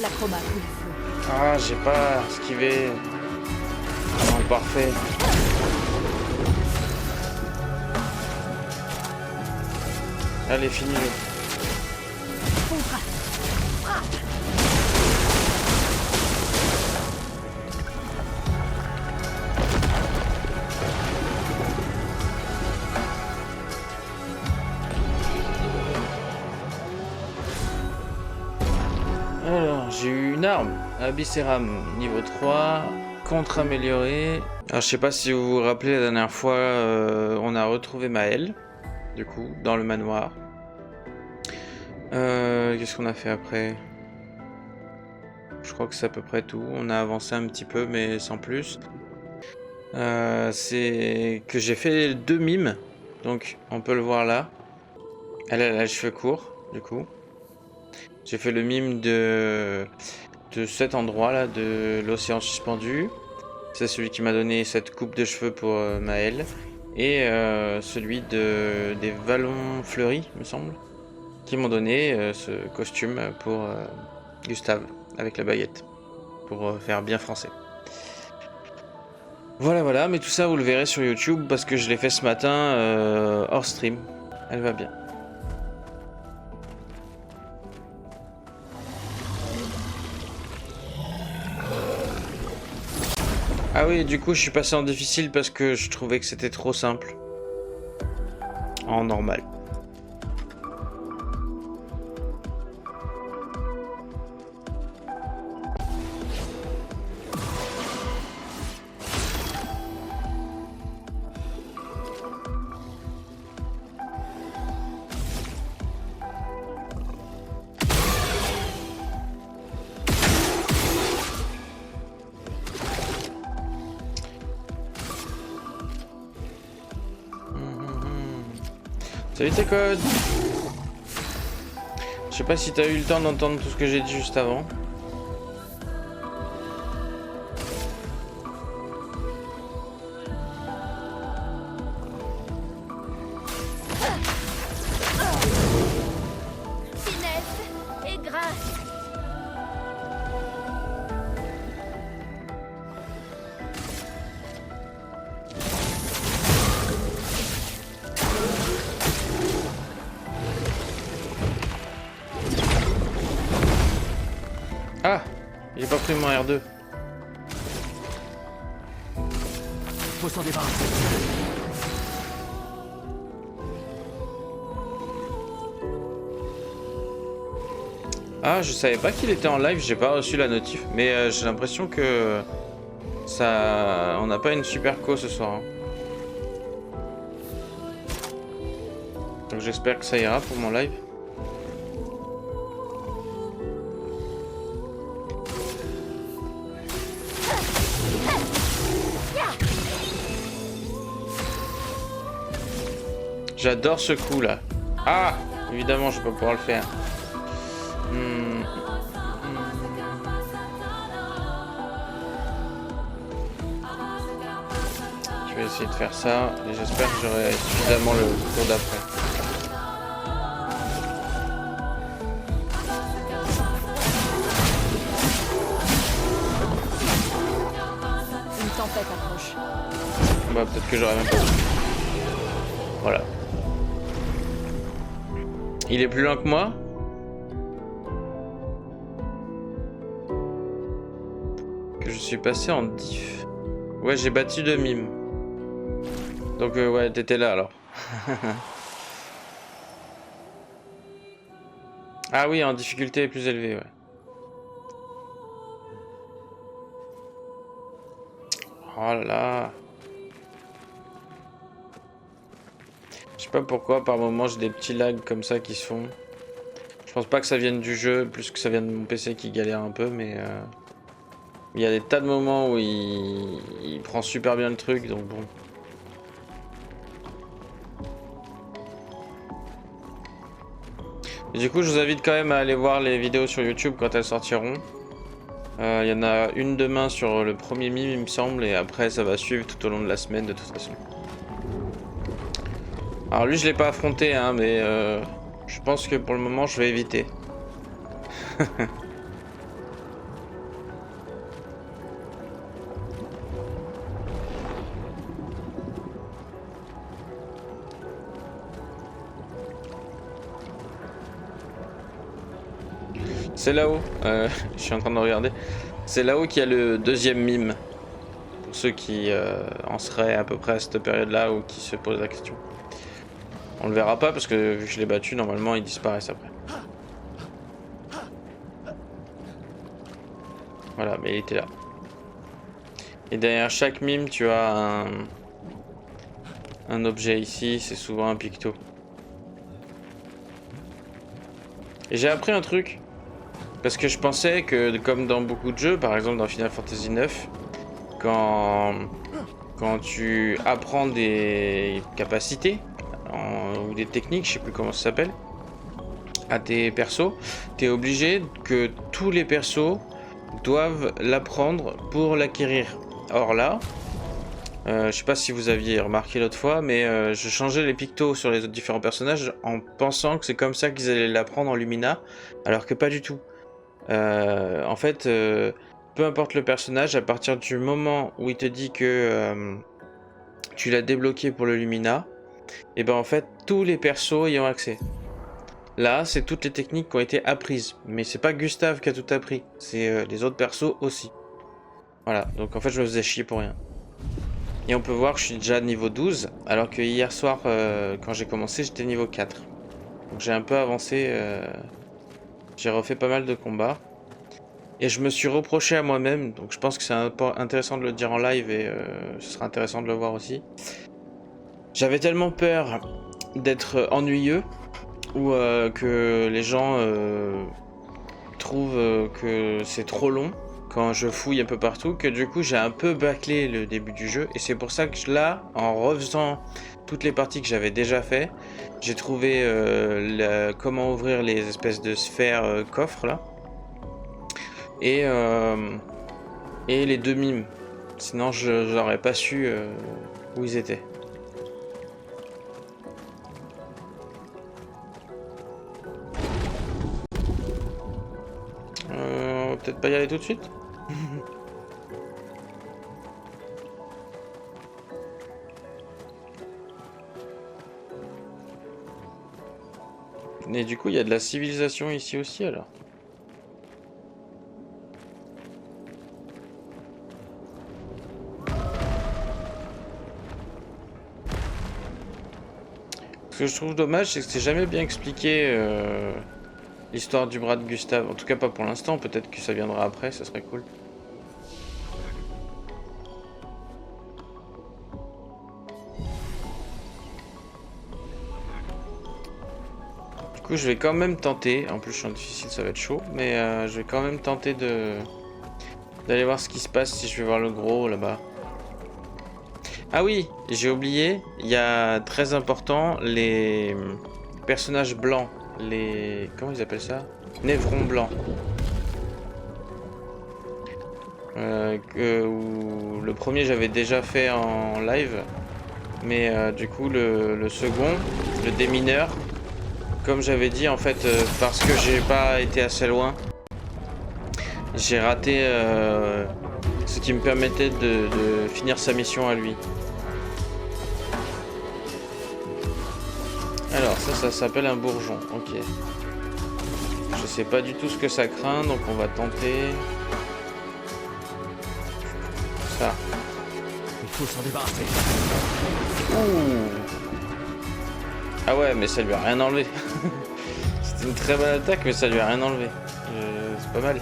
L'acrobate ou le feu. Ah, j'ai pas esquivé. Non, parfait. Allez, finis-le. Contre. Frappe. Alors, j'ai eu une arme. Abysseram, niveau 3. Contre amélioré. Alors, je sais pas si vous vous rappelez, la dernière fois, on a retrouvé Maël. Du coup, dans le manoir. Qu'est-ce qu'on a fait après? Je crois que c'est à peu près tout. On a avancé un petit peu, mais sans plus. C'est que j'ai fait 2 mimes. Donc, on peut le voir là. Elle a les cheveux courts, du coup. J'ai fait le mime de cet endroit là, de l'océan suspendu. C'est celui qui m'a donné cette coupe de cheveux pour Maël. Et celui des vallons fleuris, me semble, qui m'ont donné ce costume pour Gustave, avec la baguette, pour faire bien français. Voilà, mais tout ça vous le verrez sur YouTube parce que je l'ai fait ce matin hors stream. Elle va bien. Ah oui, du coup je suis passé en difficile parce que je trouvais que c'était trop simple. En normal. Salut tes codes. Je sais pas si t'as eu le temps d'entendre tout ce que j'ai dit juste avant. Finesse et grâce. Ah, j'ai pas pris mon R2. Faut s'en débarrasser. Ah, je savais pas qu'il était en live, j'ai pas reçu la notif. Mais j'ai l'impression que ça, on n'a pas une super co ce soir. Hein. Donc j'espère que ça ira pour mon live. J'adore ce coup là. Ah, évidemment je vais pas pouvoir le faire. Je vais essayer de faire ça et j'espère que j'aurai suffisamment le tour d'après. Une tempête approche. Bah peut-être que j'aurai même pas. Voilà. Il est plus loin que moi? Que je suis passé en diff. Ouais, j'ai battu 2 mimes. Donc ouais, t'étais là alors. Ah oui, en difficulté plus élevée, ouais. Oh là là. Je sais pas pourquoi par moment j'ai des petits lags comme ça qui se font. Je pense pas que ça vienne du jeu, plus que ça vienne de mon PC qui galère un peu, mais il y a des tas de moments où il prend super bien le truc, donc bon. Et du coup, je vous invite quand même à aller voir les vidéos sur YouTube quand elles sortiront. Il y en a une demain sur le premier mime, il me semble, et après ça va suivre tout au long de la semaine de toute façon. Alors lui, je l'ai pas affronté, hein, mais je pense que pour le moment, je vais éviter. C'est là-haut. Je suis en train de regarder. C'est là-haut qu'il y a le deuxième mime. Pour ceux qui en seraient à peu près à cette période-là ou qui se posent la question. On le verra pas parce que vu que je l'ai battu, normalement ils disparaissent après. Voilà, mais il était là. Et derrière chaque mime, tu as un objet ici, c'est souvent un picto. Et j'ai appris un truc. Parce que je pensais que, comme dans beaucoup de jeux, par exemple dans Final Fantasy IX, quand tu apprends des capacités, ou des techniques, je sais plus comment ça s'appelle, à tes persos, tu es obligé que tous les persos doivent l'apprendre pour l'acquérir. Or là, je sais pas si vous aviez remarqué l'autre fois, mais je changeais les pictos sur les autres différents personnages en pensant que c'est comme ça qu'ils allaient l'apprendre en Lumina, alors que pas du tout. En fait, peu importe le personnage, à partir du moment où il te dit que tu l'as débloqué pour le Lumina, et ben en fait tous les persos y ont accès. Là, c'est toutes les techniques qui ont été apprises, mais c'est pas Gustave qui a tout appris, c'est les autres persos aussi. Voilà, donc en fait je me faisais chier pour rien. Et on peut voir que je suis déjà niveau 12, alors que hier soir, quand j'ai commencé, j'étais niveau 4. Donc j'ai un peu avancé, j'ai refait pas mal de combats. Et je me suis reproché à moi-même, donc je pense que c'est intéressant de le dire en live et ce sera intéressant de le voir aussi. J'avais tellement peur d'être ennuyeux, ou que les gens trouvent que c'est trop long quand je fouille un peu partout, que du coup j'ai un peu bâclé le début du jeu, et c'est pour ça que là, en refaisant toutes les parties que j'avais déjà fait, j'ai trouvé comment ouvrir les espèces de sphères coffres là, et les deux mimes, sinon je n'aurais pas su où ils étaient. On va peut-être pas y aller tout de suite. Et du coup, il y a de la civilisation ici aussi alors. Ce que je trouve dommage, c'est que c'est jamais bien expliqué l'histoire du bras de Gustave. En tout cas, pas pour l'instant. Peut-être que ça viendra après, ça serait cool. Du coup, je vais quand même tenter. En plus, je suis en difficile, ça va être chaud. Mais je vais quand même tenter d'aller voir ce qui se passe si je vais voir le gros là-bas. Ah oui, j'ai oublié, il y a très important les personnages blancs, les... comment ils appellent ça? Névrons blancs. Le premier j'avais déjà fait en live, mais du coup le second, le démineur, comme j'avais dit en fait, parce que j'ai pas été assez loin, j'ai raté ce qui me permettait de finir sa mission à lui. Alors ça s'appelle un bourgeon, ok. Je sais pas du tout ce que ça craint, donc on va tenter... ça. Il faut s'en débarrasser. Ouh. Ah ouais, mais ça lui a rien enlevé. C'était une très bonne attaque, mais ça lui a rien enlevé. C'est pas mal.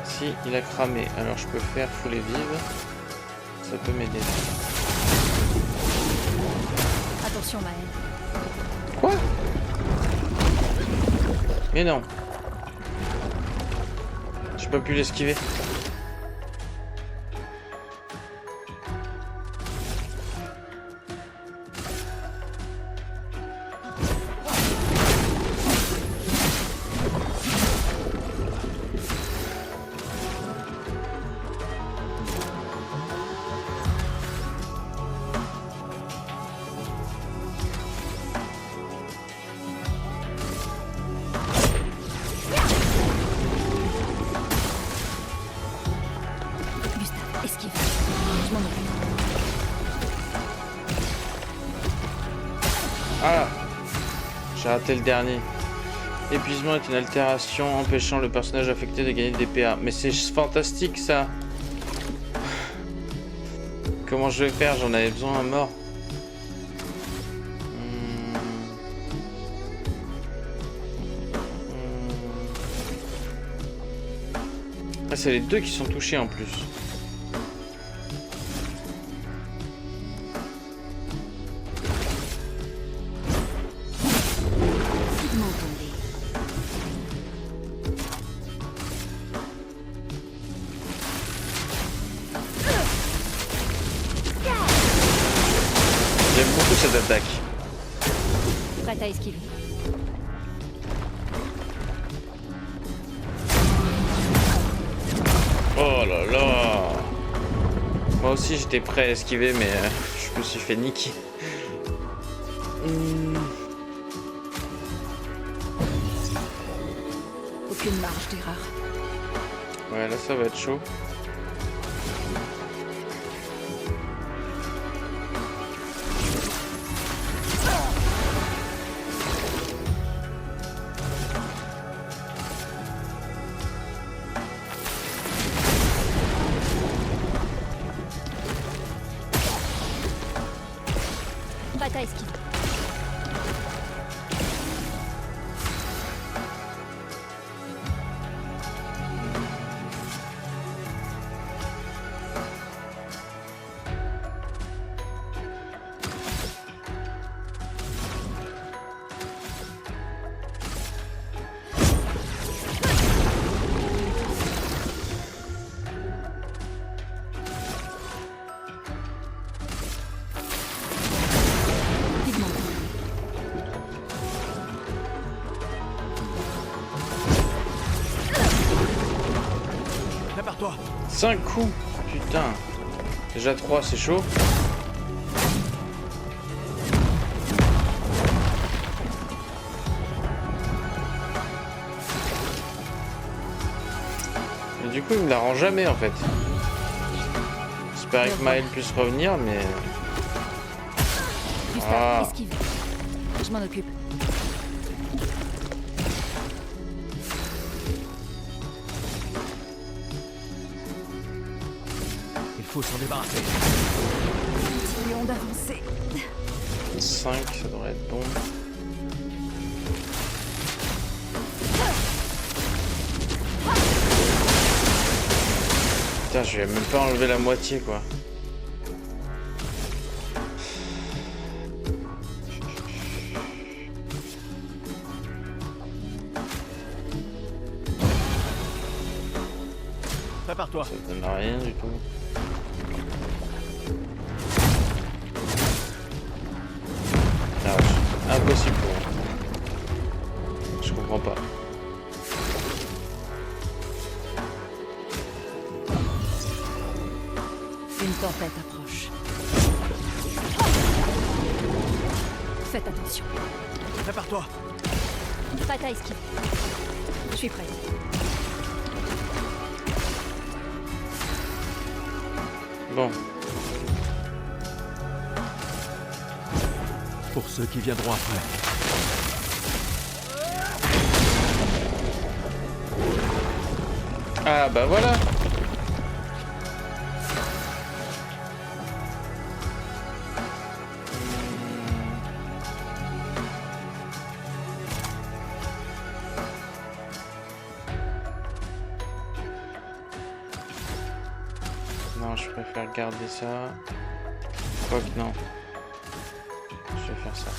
Si, il a cramé. Alors je peux faire fouler vive. Ça peut m'aider. Attention, Maël. Quoi? Mais non. J'ai pas pu l'esquiver. Ah, j'ai raté le dernier. Épuisement est une altération empêchant le personnage affecté de gagner des PA. Mais c'est fantastique ça. Comment je vais faire? J'en avais besoin à mort. Ah, c'est les deux qui sont touchés en plus. J'aime beaucoup cette attaque. Prête à esquiver. Oh là là. Moi aussi j'étais prêt à esquiver mais je me suis fait niquer. Aucune marge d'erreur. Ouais là ça va être chaud. Prête à esquiver. Prépare-toi. 5 coups. Putain. Déjà 3 c'est chaud. Mais du coup il me la rend jamais en fait. J'espérais que Maël puisse revenir mais... Juste Ah. à esquiver. Je m'en occupe. Il faut s'en débarrasser. Continuons d'avancer. 5 ça devrait être bon. Putain je vais même pas enlever la moitié quoi. Prépare-toi. Ça donne rien du tout. Ah, impossible pour moi. Je comprends pas. Une tempête approche. Faites attention. Prépare-toi. Prête à esquiver. Je suis prête. Bon, Pour ceux qui viendront après. ah bah voilà. Non, je préfère garder ça. Quoique non. Je vais faire ça.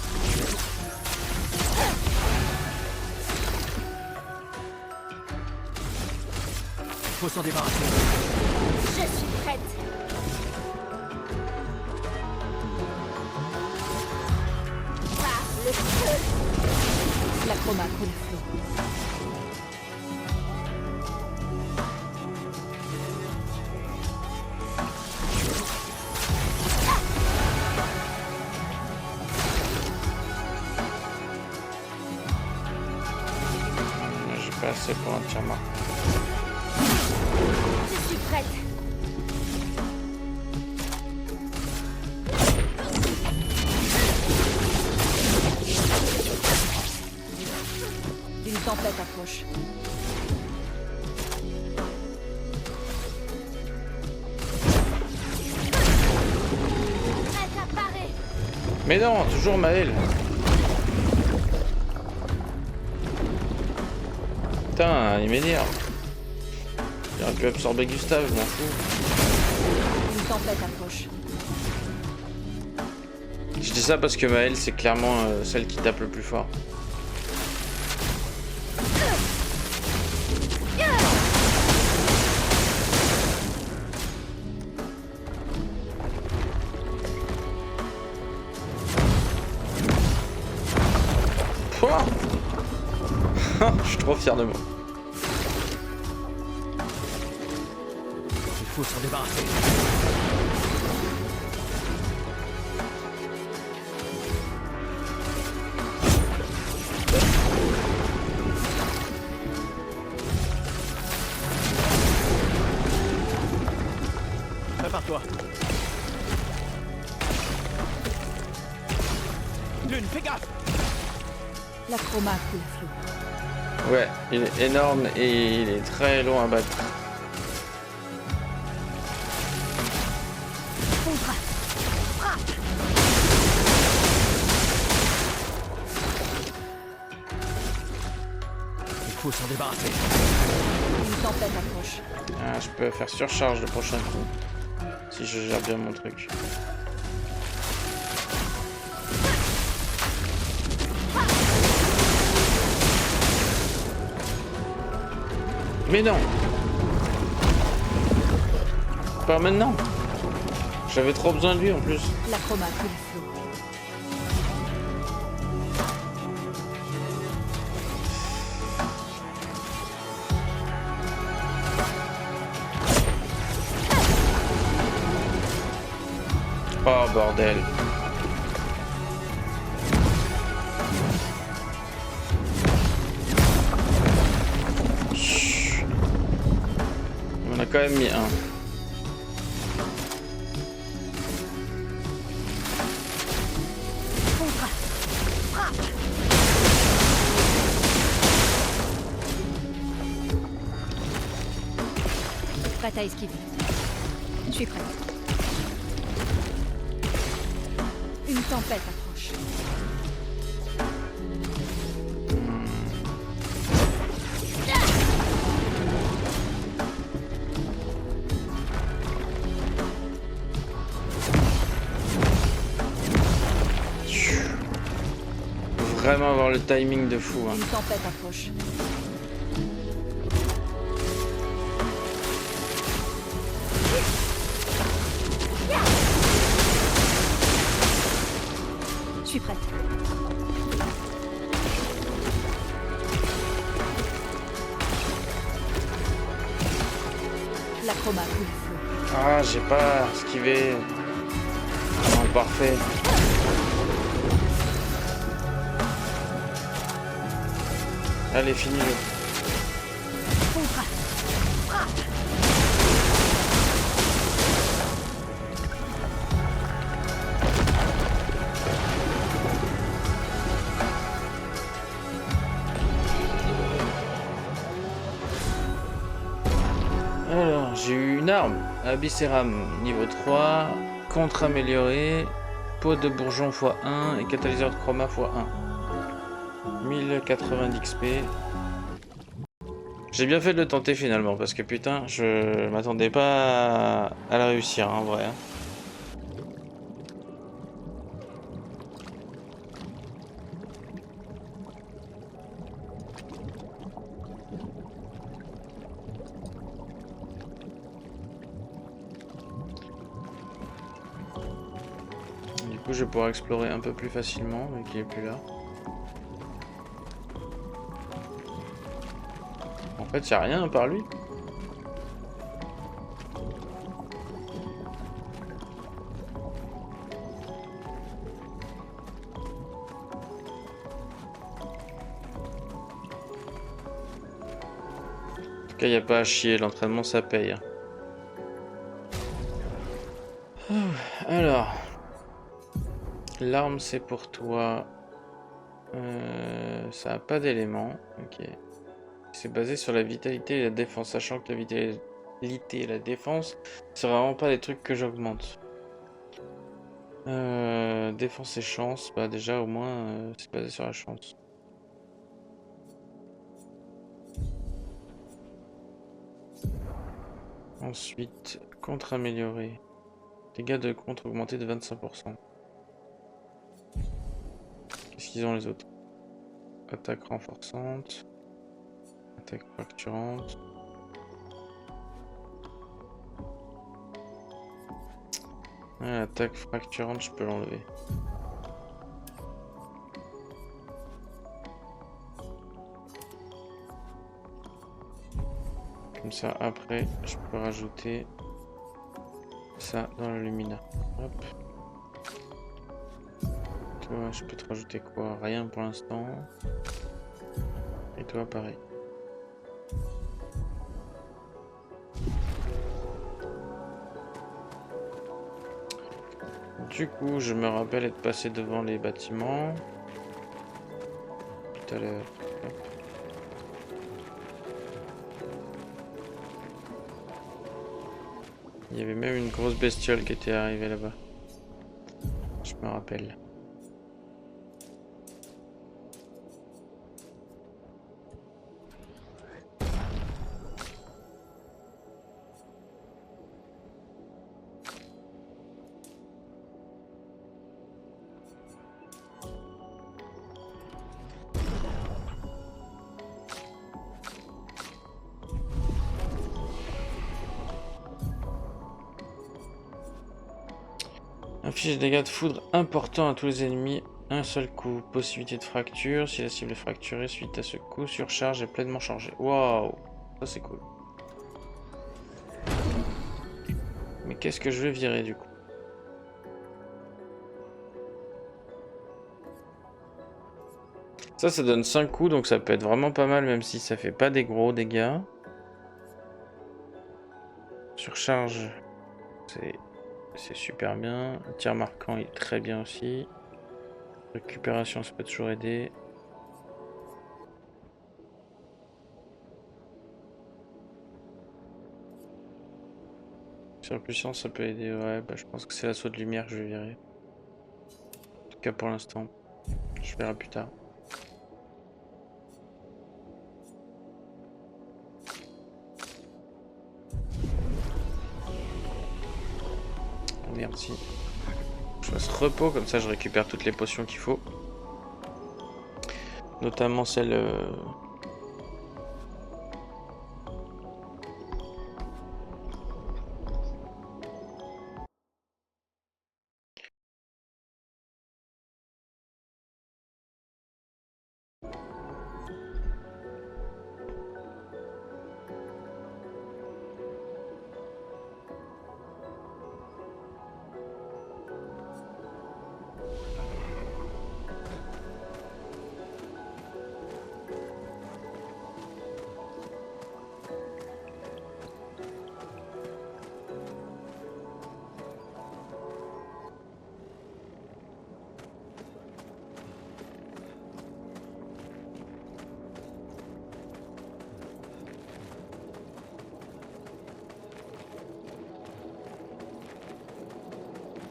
Il faut s'en débarrasser. Je suis prête. Le feu. La chroma coule à flot. J'ai pas assez pour un tir-marque. Je suis prête. approche. Prête à parer. Mais non, toujours Maël. Putain, il m'énerve. Il aurait pu absorber Gustave, je m'en fous. Une tempête approche. Je dis ça parce que Maël, c'est clairement celle qui tape le plus fort. Pouah. Je suis trop fier de moi. Il faut s'en débarrasser. Prépare-toi. Dune, fais gaffe. La chroma coule flou. Ouais, il est énorme et il est très long à battre. Foudre. Frappe. Il faut s'en débarrasser. Une tempête approche. Ah, je peux faire surcharge le prochain coup. Si je gère bien mon truc. Mais non! Pas maintenant! J'avais trop besoin de lui en plus. La chroma coule flou. Oh bordel. Chut. On a quand même mis un. Foudre. Frappe. Prête à esquiver. Je suis prête. Une tempête approche. Faut vraiment avoir le timing de fou. Hein. Une tempête approche. Je suis prête. La chroma coule flou. Ah, j'ai pas esquivé. Non, parfait. Allez, fini le. Foudre. Frappe. Alors, j'ai eu une arme. Abysseram niveau 3. Contre amélioré. Peau de bourgeon x1 et catalyseur de chroma x1. 1090 XP. J'ai bien fait de le tenter finalement parce que putain, je m'attendais pas à la réussir en vrai. Du coup, je vais pouvoir explorer un peu plus facilement mais qu'il est plus là. En fait, y a rien par lui. En tout cas, y a pas à chier, l'entraînement ça paye. Alors, l'arme c'est pour toi. Ça a pas d'éléments. Ok. C'est basé sur la vitalité et la défense, sachant que la vitalité et la défense, c'est vraiment pas des trucs que j'augmente. Défense et chance, bah déjà au moins c'est basé sur la chance. Ensuite, contre amélioré. Dégâts de contre augmentés de 25%. Qu'est-ce qu'ils ont les autres? Attaque renforçante. Attaque fracturante. Ouais, attaque fracturante, je peux l'enlever. Comme ça, après, je peux rajouter ça dans le Lumina. Hop. Toi, je peux te rajouter quoi? Rien pour l'instant. Et toi, pareil. Du coup, je me rappelle être passé devant les bâtiments. Tout à l'heure. Hop. Il y avait même une grosse bestiole qui était arrivée là-bas. Je me rappelle. Inflige des dégâts de foudre importants à tous les ennemis. Un seul coup. Possibilité de fracture. Si la cible est fracturée suite à ce coup, surcharge est pleinement chargée. Waouh! Ça c'est cool. Mais qu'est-ce que je vais virer du coup? Ça donne 5 coups, donc ça peut être vraiment pas mal, même si ça fait pas des gros dégâts. Surcharge, c'est super bien. Tir marquant, il est très bien aussi. Récupération, ça peut toujours aider. Surpuissance, ça peut aider. Ouais, bah, je pense que c'est l'assaut de lumière que je vais virer. En tout cas pour l'instant. Je verrai plus tard. Oh, merde, si. Je fasse repos, comme ça je récupère toutes les potions qu'il faut. Notamment celle...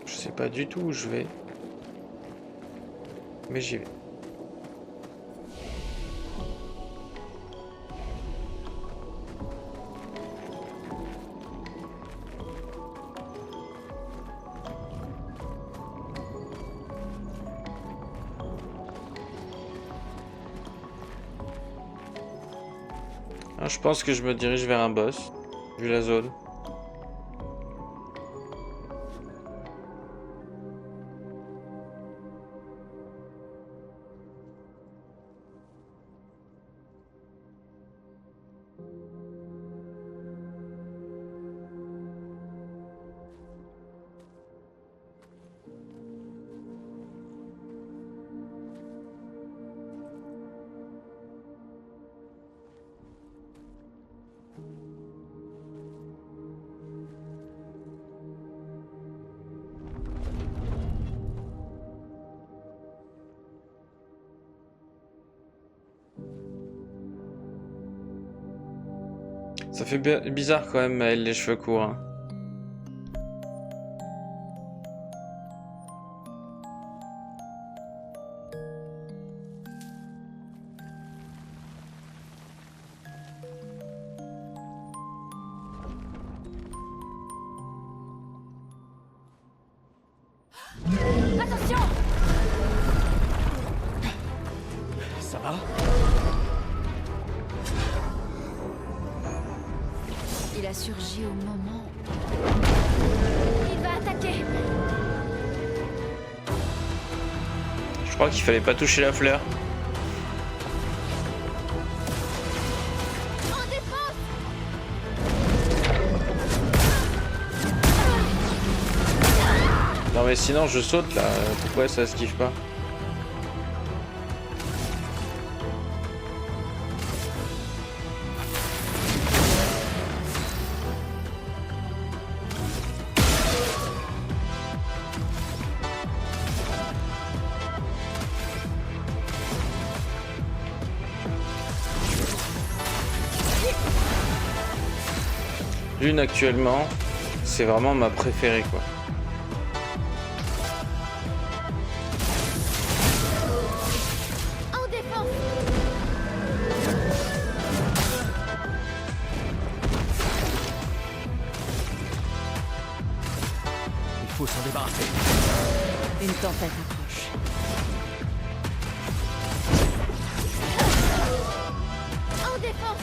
Je sais pas du tout où je vais. Mais j'y vais. Ah, je pense que je me dirige vers un boss, vu la zone. Ça fait bizarre quand même, elle, les cheveux courts. Hein. Attention! Ça va? Il a surgi au moment. Il va attaquer! Je crois qu'il fallait pas toucher la fleur. En défense! Non mais sinon je saute là, pourquoi ça esquive pas? Lune actuellement, c'est vraiment ma préférée quoi. En défense! Il faut s'en débarrasser. Une tempête approche. En défense!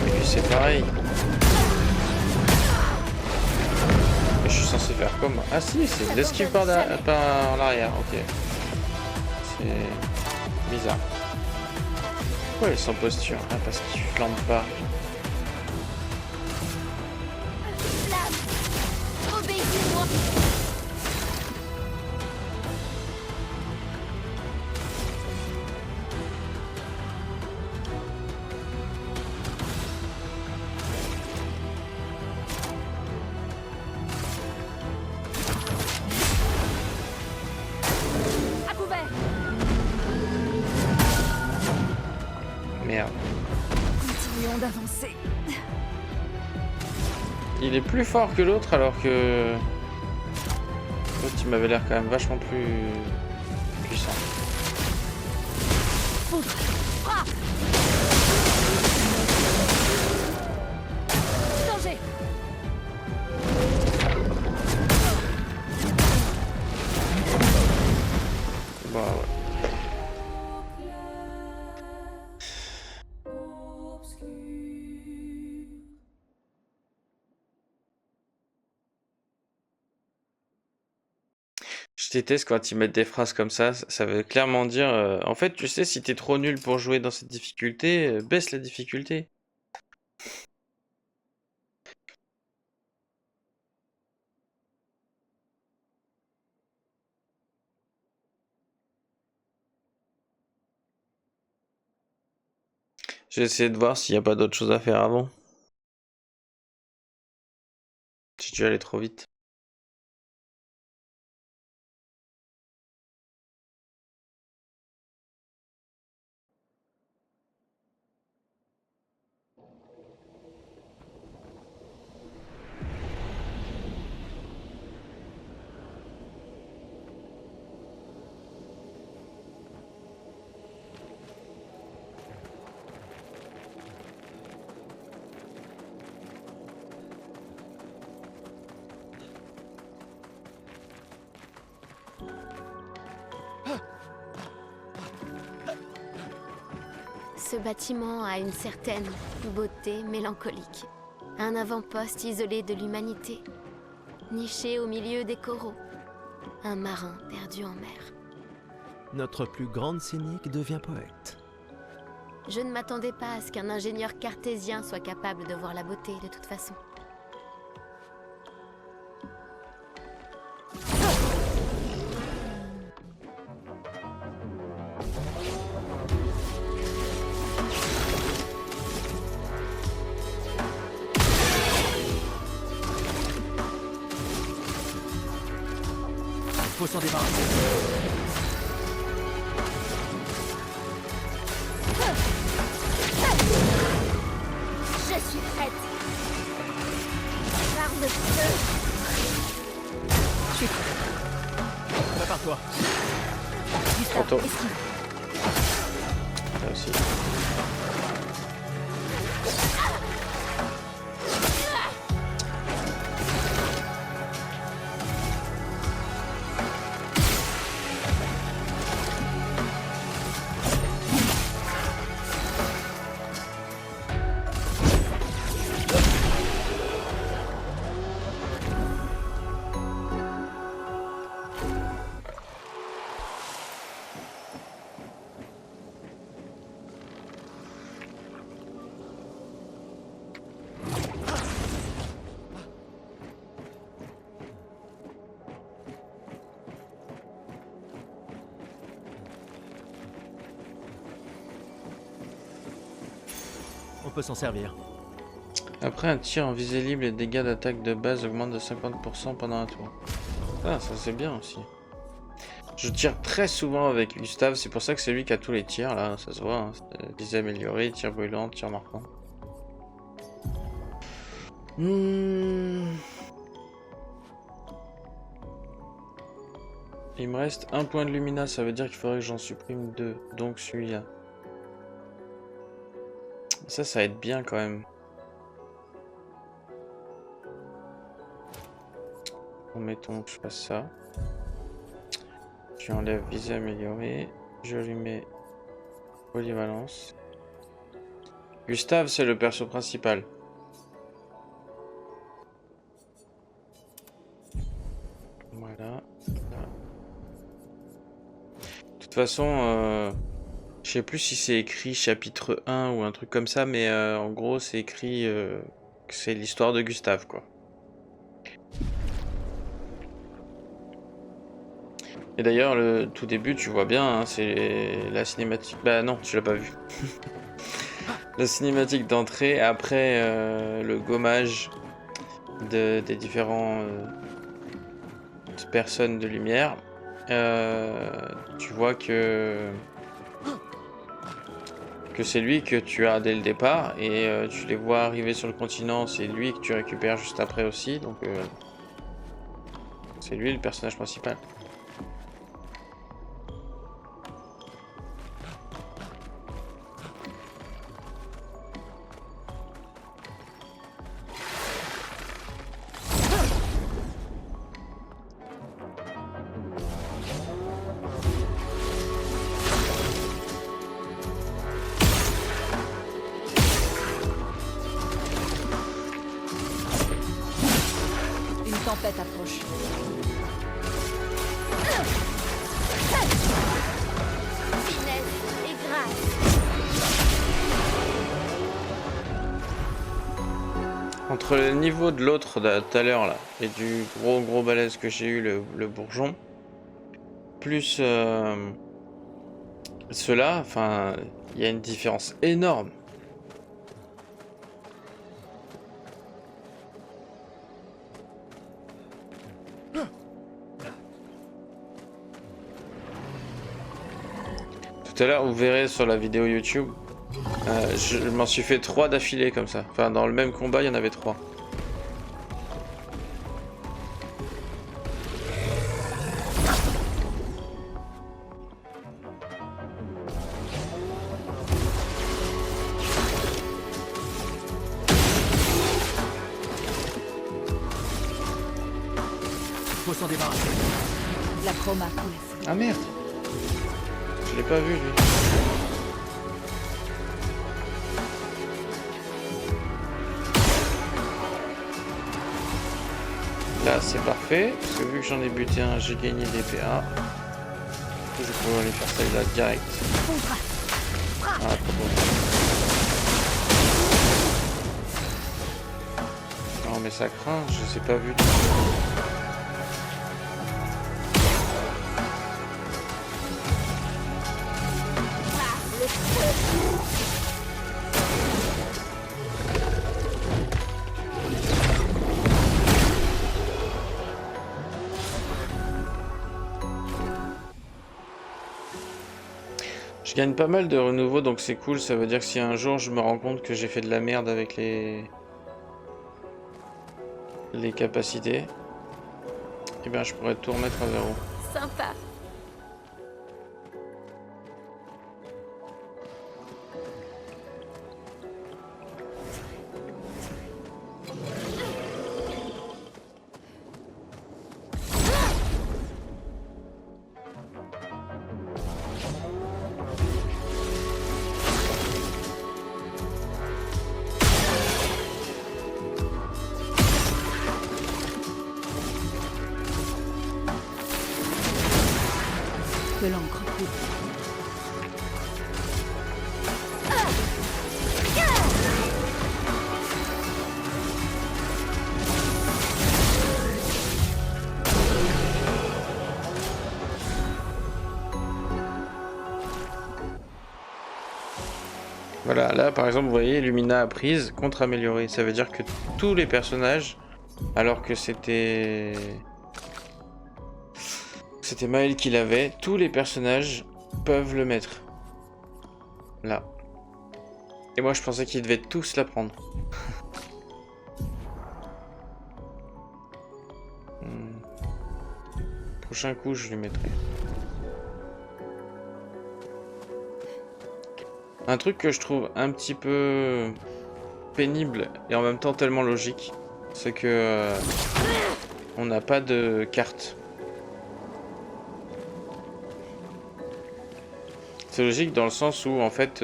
Lui c'est pareil. Mais je suis censé faire comment? Ah si, c'est l'esquive par l'arrière, ok. C'est bizarre. Pourquoi il est sans posture? Ah parce qu'il flambe pas. Flamme! Obéissez-moi! À couvert! Merde. Continuons d'avancer. Il est plus fort que l'autre alors que... L'autre il m'avait l'air quand même vachement plus puissant. Foudre! Frappe! Danger! Bah ouais. Je déteste quand ils mettent des phrases comme ça veut clairement dire en fait tu sais si t'es trop nul pour jouer dans cette difficulté, baisse la difficulté. J'ai essayé de voir s'il n'y a pas d'autre chose à faire avant. J'ai dû aller trop vite. Ce bâtiment a une certaine beauté mélancolique. Un avant-poste isolé de l'humanité, niché au milieu des coraux. Un marin perdu en mer. Notre plus grande cynique devient poète. Je ne m'attendais pas à ce qu'un ingénieur cartésien soit capable de voir la beauté de toute façon. Il faut s'en débarrasser. Je suis Chut. Prépare-toi. Gustave, Photo. esquive. Là aussi. On peut s'en servir. Après un tir en visée libre, les dégâts d'attaque de base augmentent de 50% pendant un tour. Ah, ça c'est bien aussi. Je tire très souvent avec Gustave, c'est pour ça que c'est lui qui a tous les tirs là, ça se voit. Hein. Visée améliorée, tir brûlant, tir marquant. Il me reste un point de Lumina, ça veut dire qu'il faudrait que j'en supprime 2. Donc celui-là. Ça va être bien quand même. Mettons que je fasse ça. Je lui enlève visée améliorée. Je lui mets polyvalence. Gustave, c'est le perso principal. Voilà. De toute façon, je sais plus si c'est écrit chapitre 1 ou un truc comme ça, mais en gros, c'est écrit que c'est l'histoire de Gustave, quoi. Et d'ailleurs, le tout début, tu vois bien, hein, c'est la cinématique... Bah non, tu l'as pas vu. La cinématique d'entrée après le gommage des différents personnes de lumière. Tu vois que c'est lui que tu as dès le départ et tu les vois arriver sur le continent, c'est lui que tu récupères juste après aussi, donc c'est lui le personnage principal. Une tempête approche. Finesse et grâce. Entre le niveau de l'autre tout à l'heure là et du gros balèze que j'ai eu, le bourgeon, plus cela, enfin, il y a une différence énorme. Tout à l'heure, vous verrez sur la vidéo YouTube, je m'en suis fait 3 d'affilée comme ça. Enfin, dans le même combat, il y en avait 3. Faut s'en débarrasser. La chroma coule. Ah merde! Je l'ai pas vu lui. Là c'est parfait, parce que vu que j'en ai buté un, j'ai gagné des PA. Je vais pouvoir aller faire celle-là direct. Ah, trop bon. Non mais ça craint, je les ai pas vus. Je gagne pas mal de renouveau, donc c'est cool. Ça veut dire que si un jour je me rends compte que j'ai fait de la merde avec les les capacités, et bien je pourrais tout remettre à zéro. Sympa. Que l'encre coule. Voilà, là par exemple, vous voyez, Lumina a prise contre améliorée. Ça veut dire que tous les personnages, alors que c'était Maël qui l'avait, tous les personnages peuvent le mettre. Là. Et moi je pensais qu'ils devaient tous la prendre. Prochain coup, je lui mettrai. Un truc que je trouve un petit peu pénible et en même temps tellement logique, c'est que on n'a pas de carte. C'est logique dans le sens où en fait,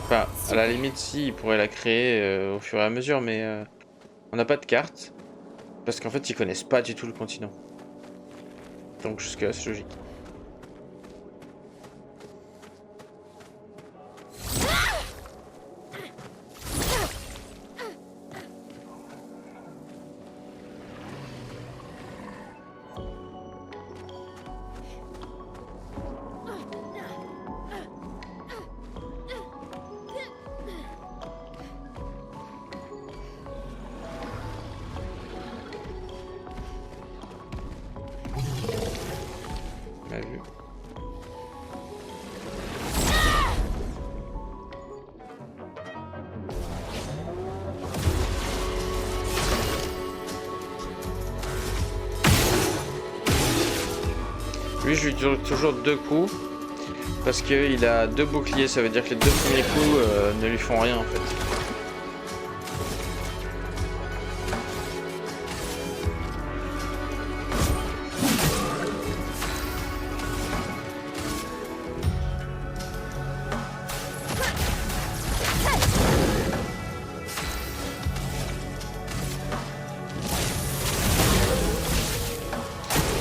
enfin, à la limite si, il pourrait la créer au fur et à mesure, mais on n'a pas de carte parce qu'en fait ils connaissent pas du tout le continent. Donc jusque là c'est logique. On a vu. Lui, je lui tire toujours 2 coups parce qu'il a 2 boucliers, ça veut dire que les 2 premiers coups ne lui font rien en fait.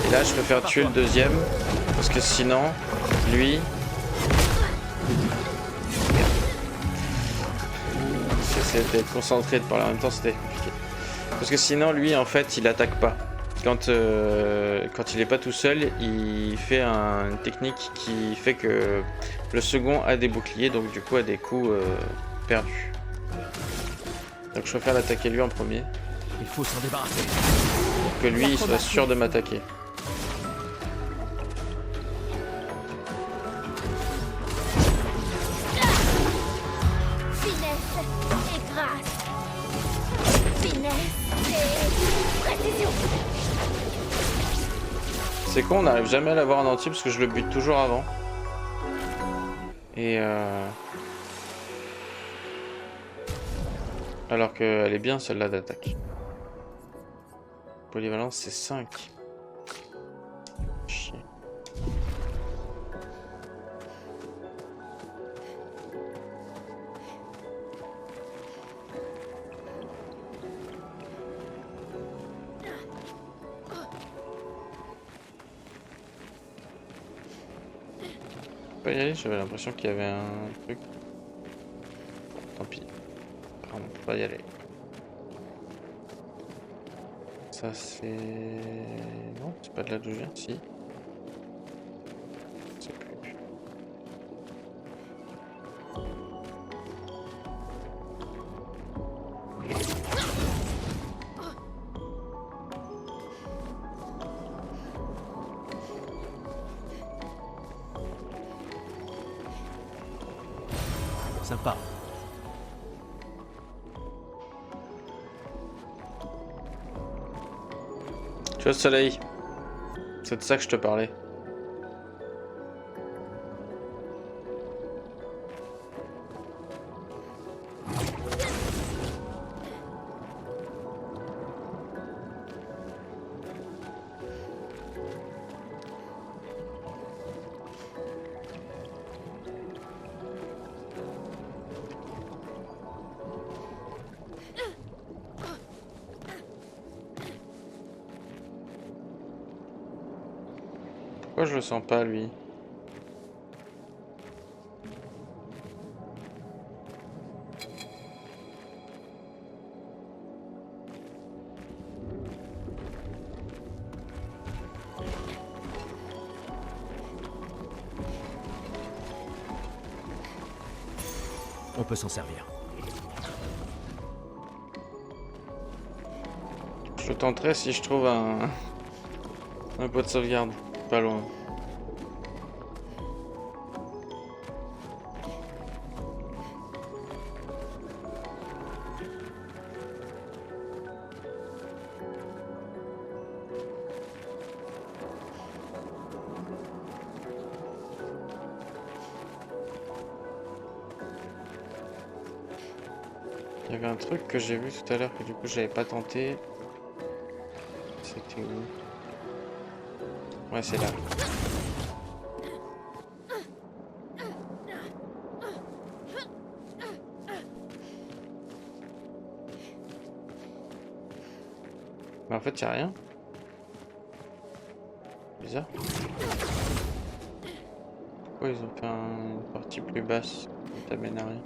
Et là, je préfère tuer le deuxième parce que sinon, lui. J'essaie d'être concentré de parler en même temps, c'était compliqué. Parce que sinon, lui, en fait, il attaque pas. Quand il est pas tout seul, il fait une technique qui fait que le second a des boucliers, donc du coup a des coups perdus. Donc je préfère l'attaquer lui en premier. Il faut s'en débarrasser. Pour que lui il soit sûr de m'attaquer. Finesse et grâce. Finesse et précision. C'est con, on n'arrive jamais à l'avoir en entier parce que je le bute toujours avant. Et alors qu'elle est bien celle-là d'attaque. Polyvalence c'est 5. Chier. Pas y aller, j'avais l'impression qu'il y avait un truc. Tant pis. On peut pas y aller. Ça c'est... Non, c'est pas de là d'où je viens, si. Je sais plus. Sympa. Tu vois le soleil? C'est de ça que je te parlais. Pourquoi je le sens pas lui? On peut s'en servir. Je le tenterai si je trouve un pot de sauvegarde. Pas loin. Il y avait un truc que j'ai vu tout à l'heure que du coup j'avais pas tenté. C'était où? Ouais, c'est là. Mais en fait, y a rien. Bizarre. Pourquoi ils ont fait une partie plus basse? Ça mène à rien.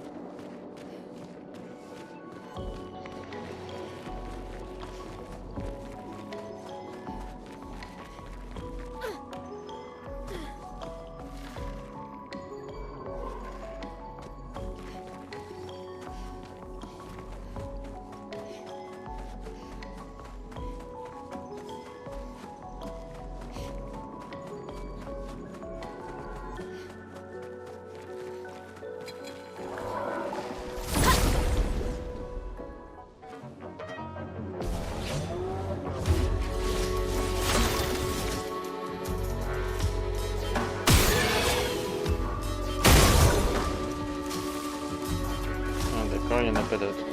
Il n'y en a pas d'autres.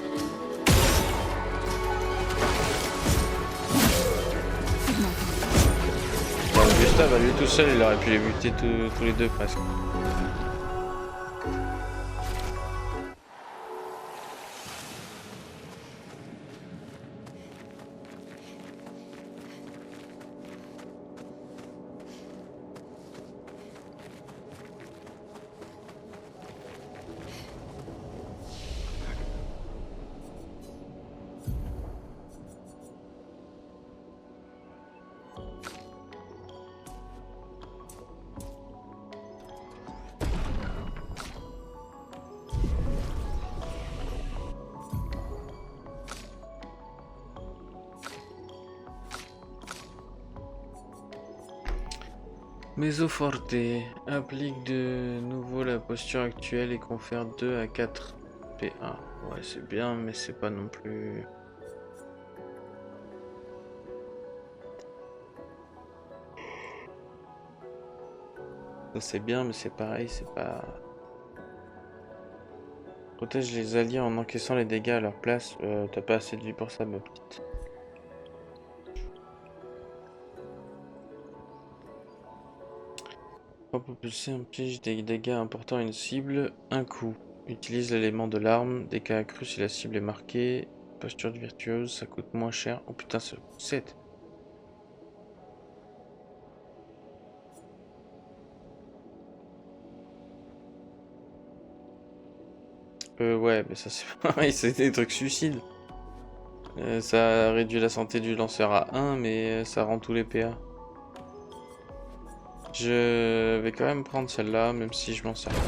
Gustave, à lui tout seul, il aurait pu les buter tous les deux presque. Mesoforte applique de nouveau la posture actuelle et confère 2 à 4 PA. Ouais, c'est bien, mais c'est pas non plus. Ça c'est bien, mais c'est pareil, c'est pas. Protège les alliés en encaissant les dégâts à leur place. T'as pas assez de vie pour ça, ma petite. Pour propulser un piège des dégâts importants à une cible, un coup. Utilise l'élément de l'arme, dégâts accrus si la cible est marquée. Posture de virtuose, ça coûte moins cher. Oh putain, c'est 7. Ouais, mais ça c'est pareil, c'est des trucs suicides. Ça réduit la santé du lanceur à 1, mais ça rend tous les PA. Je vais quand même prendre celle-là, même si je m'en sers pas.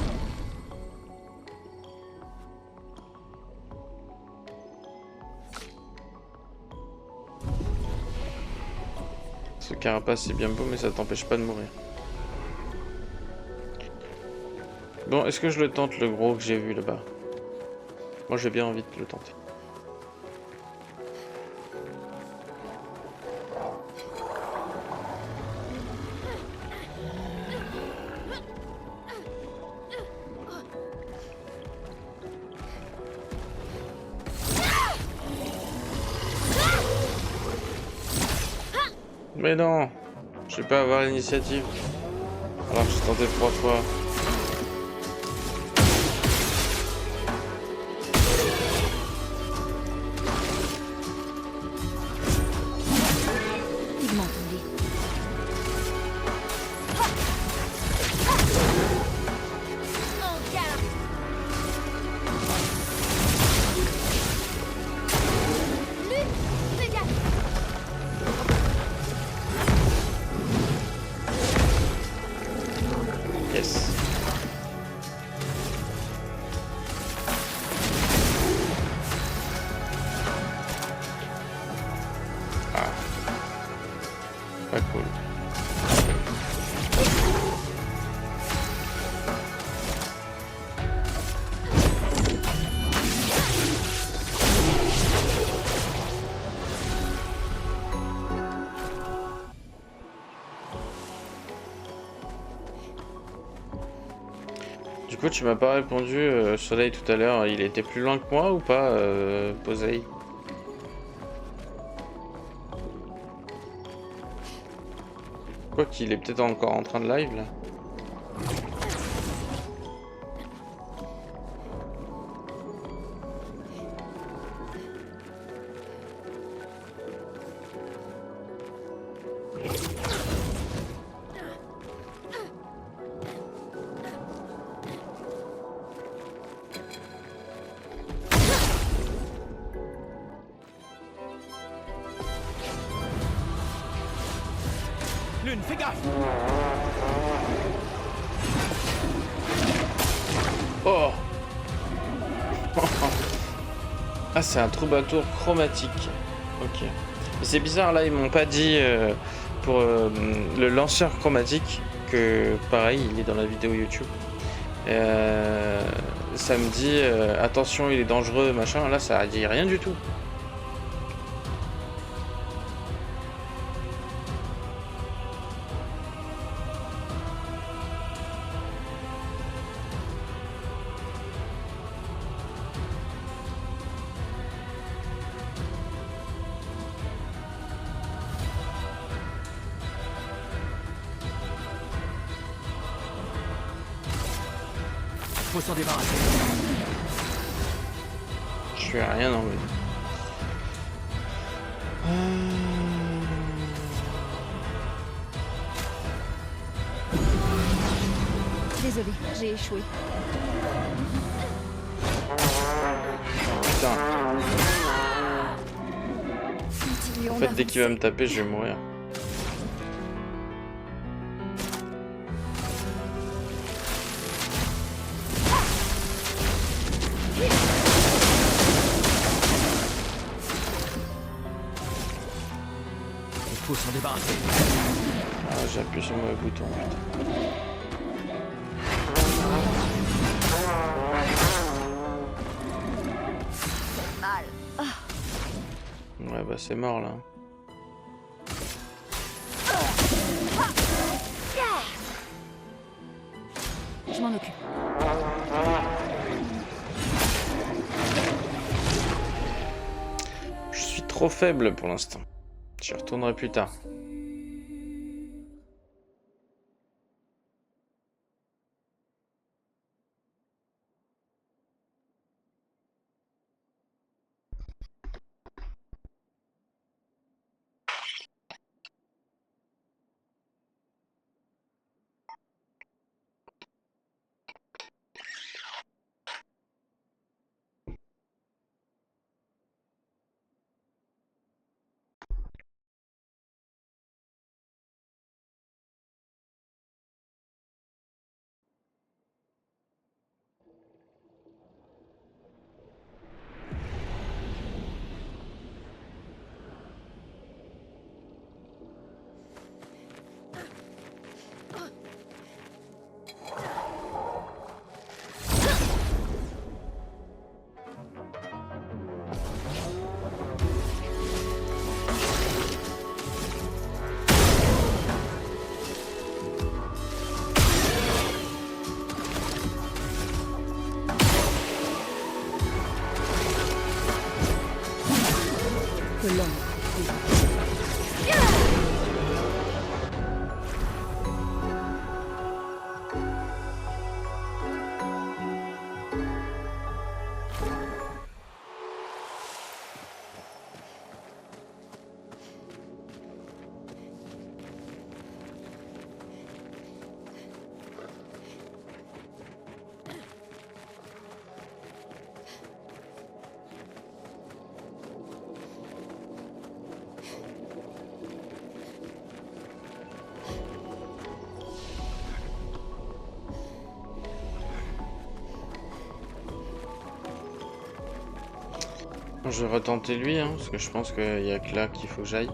Ce carapace c'est bien beau, mais ça t'empêche pas de mourir. Bon, est-ce que je le tente, le gros que j'ai vu là-bas? Moi j'ai bien envie de le tenter. Mais non, je vais pas avoir l'initiative. Alors que j'ai tenté 3 fois. Pigment tombé. Yes. Ah. Pas cool. Du coup, tu m'as pas répondu, Soleil, tout à l'heure. Il était plus loin que moi ou pas, Posei? Quoi qu'il est peut-être encore en train de live, là. Lune, fais gaffe! Oh. Ah, c'est un troubadour chromatique. Ok. Mais c'est bizarre, là, ils m'ont pas dit pour le lanceur chromatique que, pareil, il est dans la vidéo YouTube. Ça me dit attention, il est dangereux, machin. Là, ça dit rien du tout. Faut s'en débarrasser. Je fais rien en mode. Désolée, j'ai échoué. Putain. Continuons En fait, dès qu'il va me d'avancer. taper, je vais mourir. Il faut s'en débarrasser. Ah, j'ai appuyé sur le mauvais bouton, putain. Ouais, bah c'est mort là. Je m'en occupe. Je suis trop faible pour l'instant. J'y retournerai plus tard. Je vais retenter lui, hein, parce que je pense qu'il y a que là qu'il faut que j'aille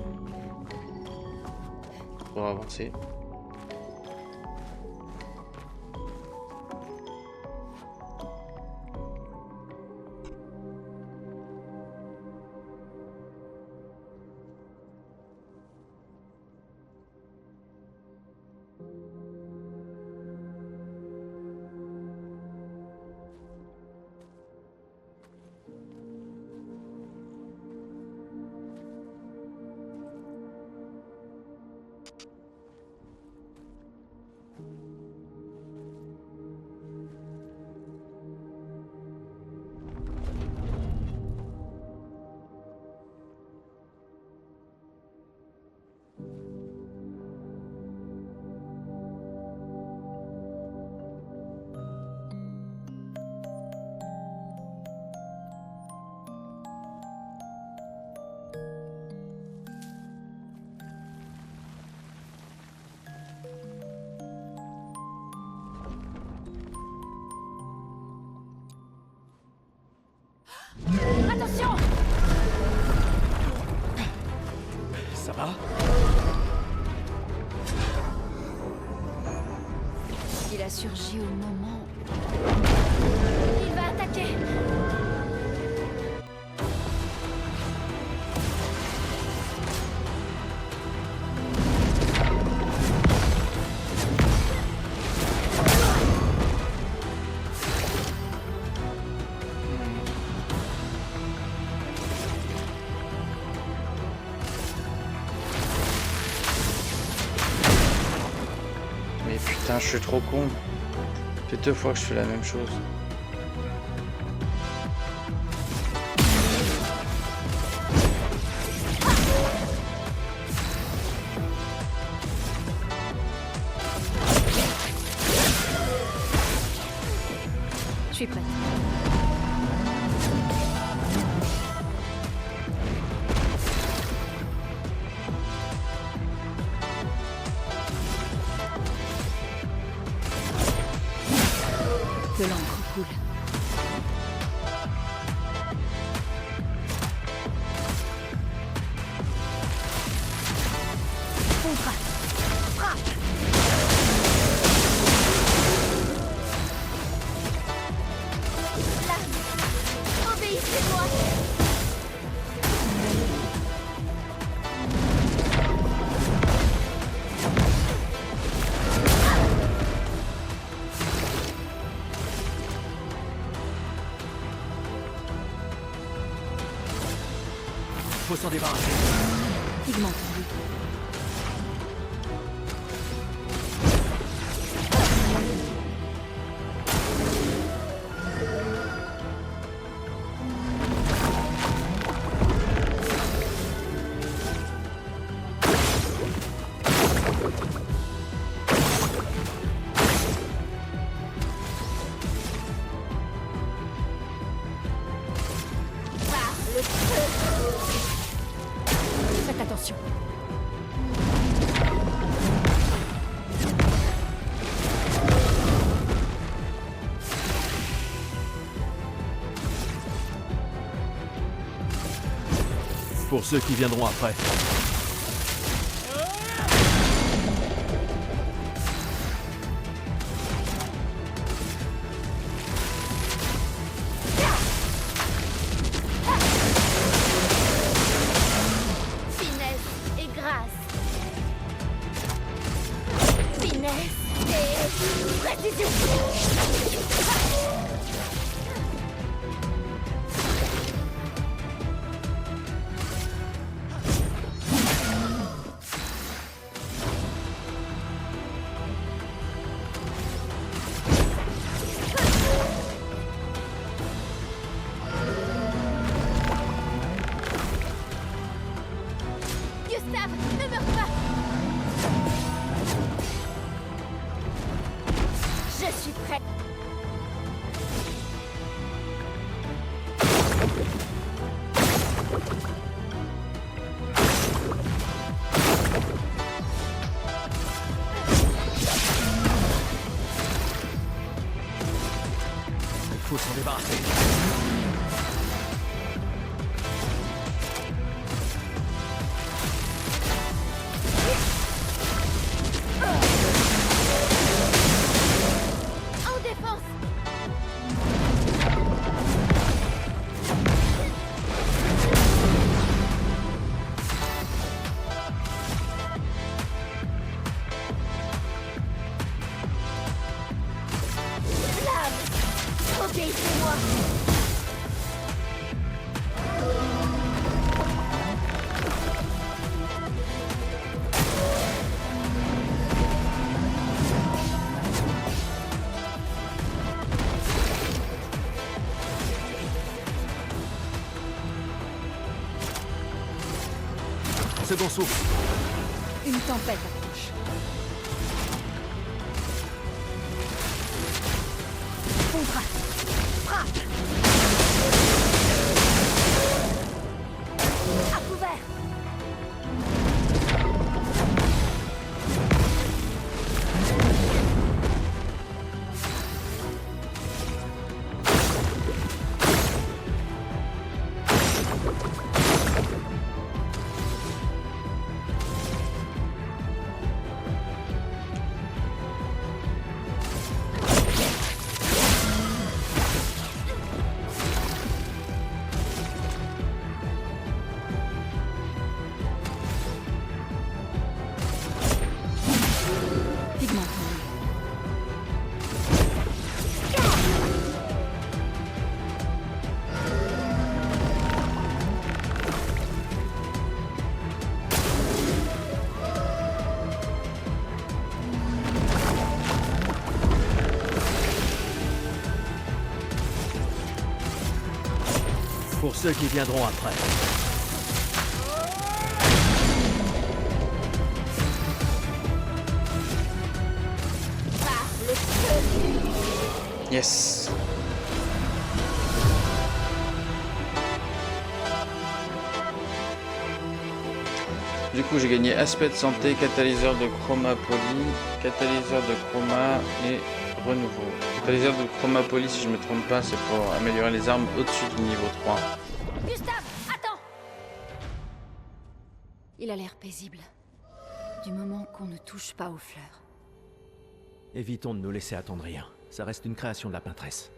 pour avancer. Attention! Ça va? Il a surgi au moment. Il va attaquer. Mais putain, je suis trop con. Ça fait 2 fois que je fais la même chose. Je suis prête. Que l'encre coule. Contre. Frappe. Là. Obéissez-moi. Faut s'en débarrasser. Pigment tendu. Par le feu. Faites attention. Pour ceux qui viendront après. Finesse et grâce. Finesse et précision. Gustave, ne meurs pas. Je suis prête. Faut s'en débarrasser. toi. Second souffle. Une tempête approche. Contre. Frappe. À couvert. Pigment. Pour ceux qui viendront après. Yes. Du coup, j'ai gagné aspect de santé, catalyseur de chroma poly, catalyseur de chroma et renouveau. Catalyseur de chroma poly, si je me trompe pas, c'est pour améliorer les armes au-dessus du niveau 3. Gustave, attends! Il a l'air paisible. Du moment qu'on ne touche pas aux fleurs. Évitons de nous laisser attendrir. Ça reste une création de la peintresse.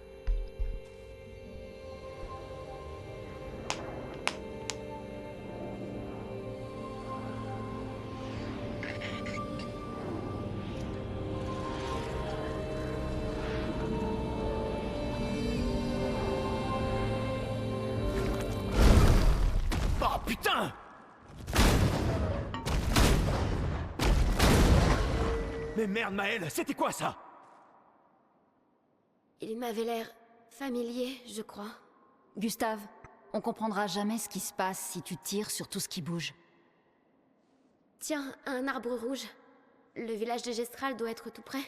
Oh putain! Mais merde Maël, c'était quoi ça? Il m'avait l'air familier, je crois. Gustave, on comprendra jamais ce qui se passe si tu tires sur tout ce qui bouge. Tiens, un arbre rouge. Le village de Gestral doit être tout près.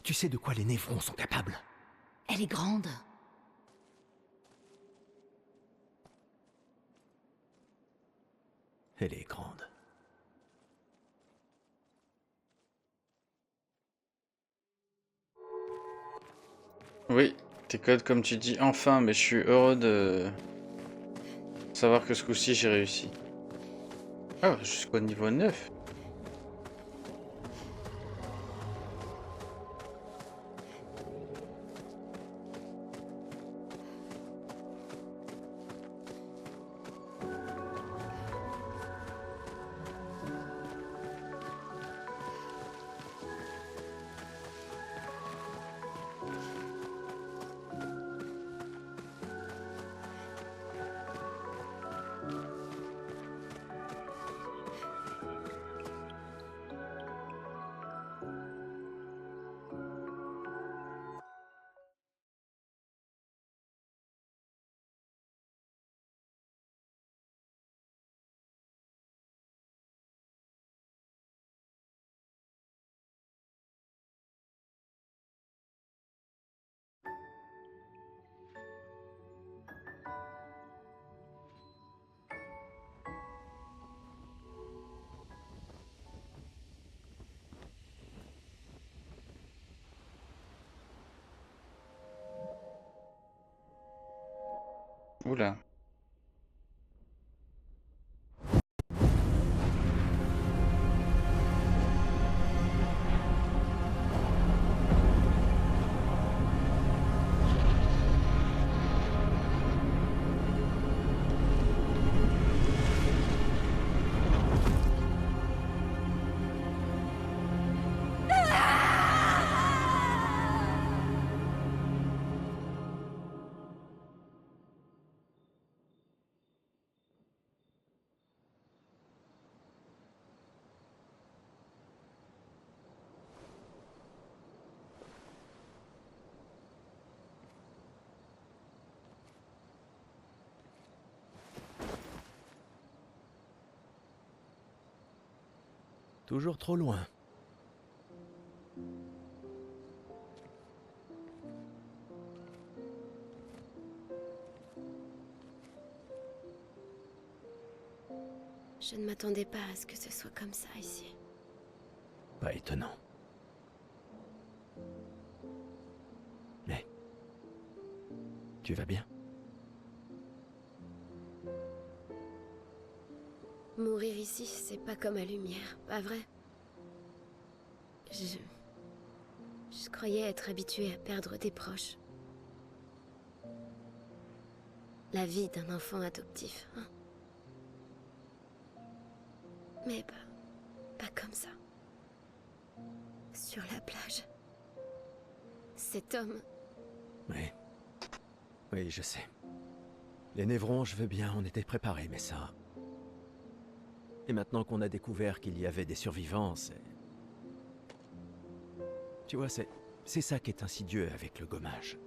Tu sais de quoi les névrons sont capables? Elle est grande. Elle est grande. Oui, tes codes comme tu dis, enfin, mais je suis heureux de savoir que ce coup-ci j'ai réussi. Ah, jusqu'au niveau 9. Oula. Toujours trop loin. Je ne m'attendais pas à ce que ce soit comme ça ici. Pas étonnant. Mais... tu vas bien? Mourir ici, c'est pas comme à Lumière, pas vrai? Je croyais être habituée à perdre des proches. La vie d'un enfant adoptif, hein. Mais pas comme ça. Sur la plage. Cet homme, Oui. Oui, je sais. Les névrons, je veux bien, on était préparés, mais ça... Et maintenant qu'on a découvert qu'il y avait des survivants, c'est... Tu vois, c'est ça qui est insidieux avec le gommage.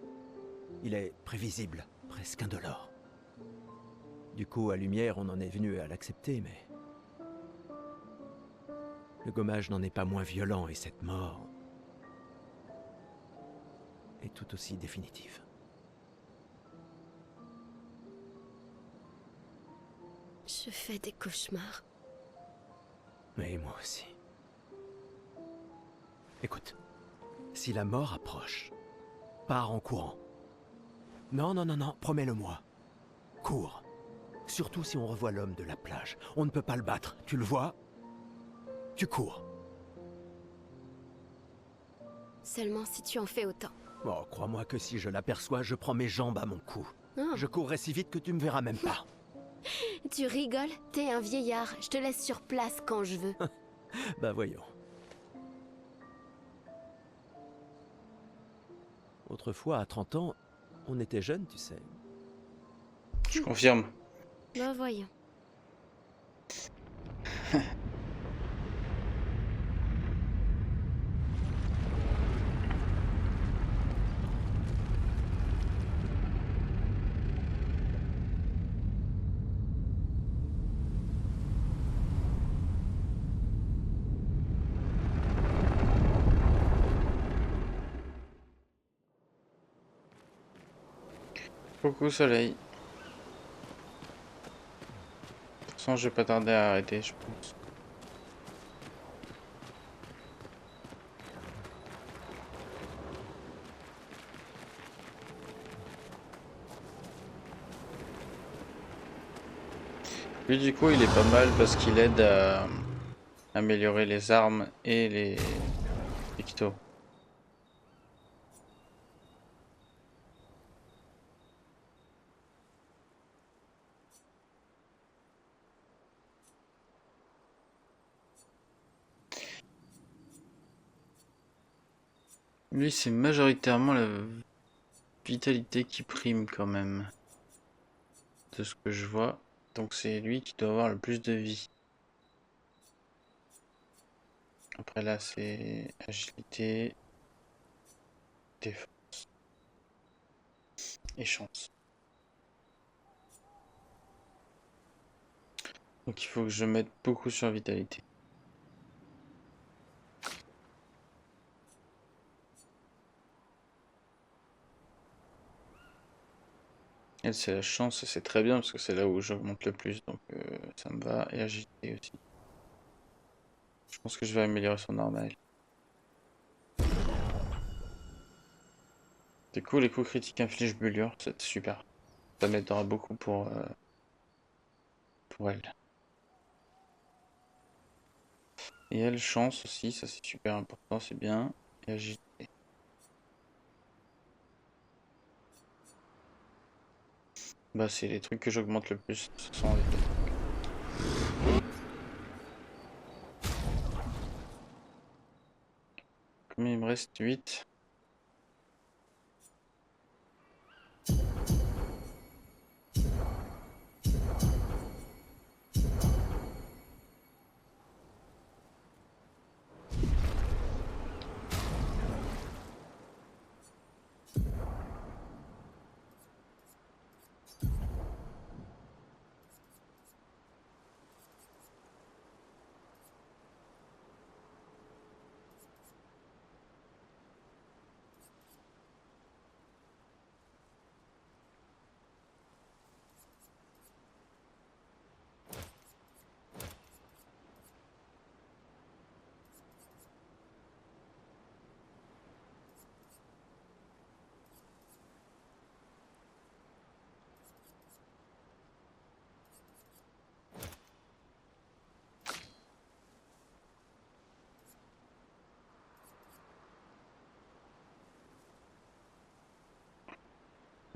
Il est prévisible, presque indolore. Du coup, à Lumière, on en est venu à l'accepter, mais... le gommage n'en est pas moins violent, et cette mort... est tout aussi définitive. je fais des cauchemars. Mais moi aussi. Écoute, si la mort approche, pars en courant. Non, non, non, non, promets-le-moi. Cours. Surtout si on revoit l'homme de la plage. On ne peut pas le battre, tu le vois? Tu cours. Seulement si tu en fais autant. Oh, crois-moi que si je l'aperçois, je prends mes jambes à mon cou. Oh, Je courrai si vite que tu me verras même pas. tu rigoles? T'es un vieillard, je te laisse sur place quand je veux. Bah voyons. Autrefois, à 30 ans, on était jeunes, tu sais. Je confirme. Bah voyons. Coucou soleil. De toute façon, je vais pas tarder à arrêter, je pense. Lui, du coup, il est pas mal parce qu'il aide à améliorer les armes et les pictos. Lui, c'est majoritairement la vitalité qui prime quand même, de ce que je vois. Donc c'est lui qui doit avoir le plus de vie. Après là, c'est agilité, défense et chance. Donc il faut que je mette beaucoup sur vitalité. Elle, c'est la chance, c'est très bien parce que c'est là où j'augmente le plus, donc ça me va. Et agilité aussi. Je pense que je vais améliorer son arme à elle. Du coup, les coups critiques infligent brûlure, c'est super. Ça m'aidera beaucoup pour elle. Et elle, chance aussi, ça c'est super important, c'est bien. Et agilité. Bah, c'est les trucs que j'augmente le plus, ce sont les deux. Comme il me reste 8.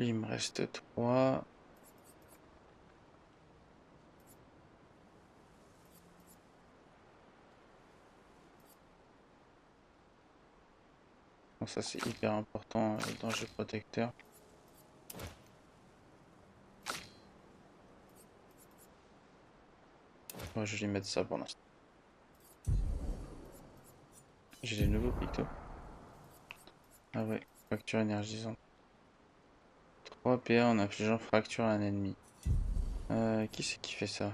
Lui, il me reste 3. Bon, ça c'est hyper important, danger protecteur. Moi je vais lui mettre ça pour l'instant. J'ai des nouveaux pictos. Ah ouais, fracture énergisante. 3 PA en infligeant fracture à un ennemi. Qui c'est qui fait ça?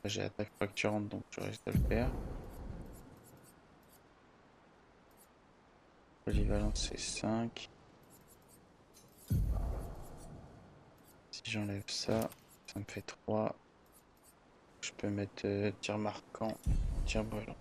J'ai attaque fracturante donc je risque de le faire. Polyvalence c'est 5. Si j'enlève ça, ça me fait 3. Je peux mettre tir marquant, tir brûlant.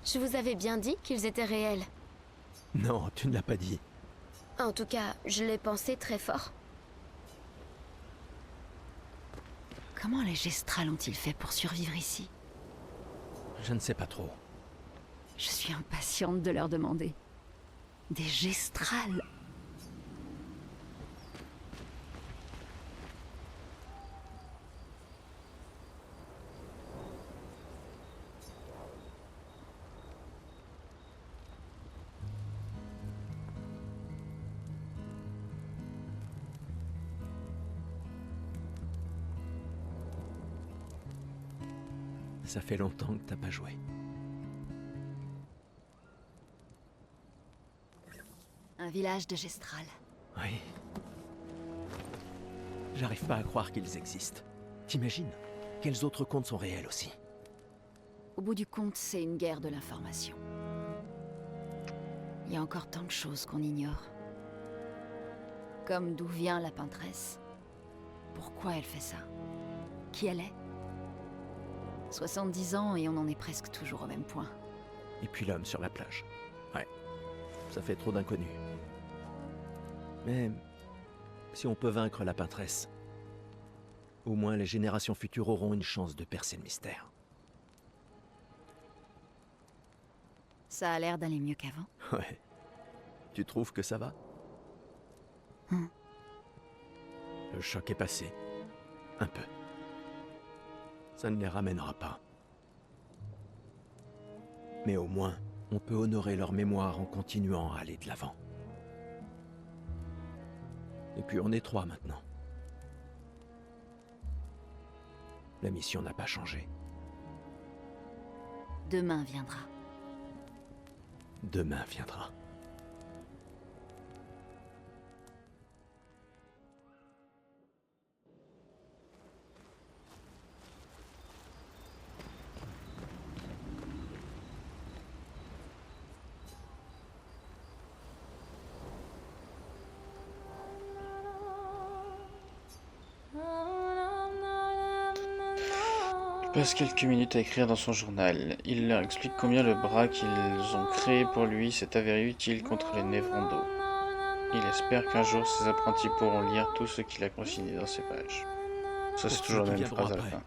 Je vous avais bien dit qu'ils étaient réels. Non, tu ne l'as pas dit. En tout cas, je l'ai pensé très fort. Comment les Gestrals ont-ils fait pour survivre ici? Je ne sais pas trop. Je suis impatiente de leur demander. Des Gestrals? Ça fait longtemps que t'as pas joué. Un village de Gestral. Oui. J'arrive pas à croire qu'ils existent. T'imagines? Quels autres contes sont réels aussi? Au bout du compte, c'est une guerre de l'information. Il y a encore tant de choses qu'on ignore. Comme d'où vient la peintresse. Pourquoi elle fait ça? Qui elle est? 70 ans et on en est presque toujours au même point. Et puis l'homme sur la plage. Ouais. Ça fait trop d'inconnus. Mais si on peut vaincre la peintresse, au moins les générations futures auront une chance de percer le mystère. Ça a l'air d'aller mieux qu'avant. Ouais. Tu trouves que ça va? Le choc est passé. Un peu. Ça ne les ramènera pas. Mais au moins, on peut honorer leur mémoire en continuant à aller de l'avant. Et puis on est 3 maintenant. La mission n'a pas changé. Demain viendra. Demain viendra. Il passe quelques minutes à écrire dans son journal. Il leur explique combien le bras qu'ils ont créé pour lui s'est avéré utile contre les Névrondos. Il espère qu'un jour ses apprentis pourront lire tout ce qu'il a consigné dans ces pages. Ça, c'est Pour toujours ceux la qui même viendront phrase à la après. fin.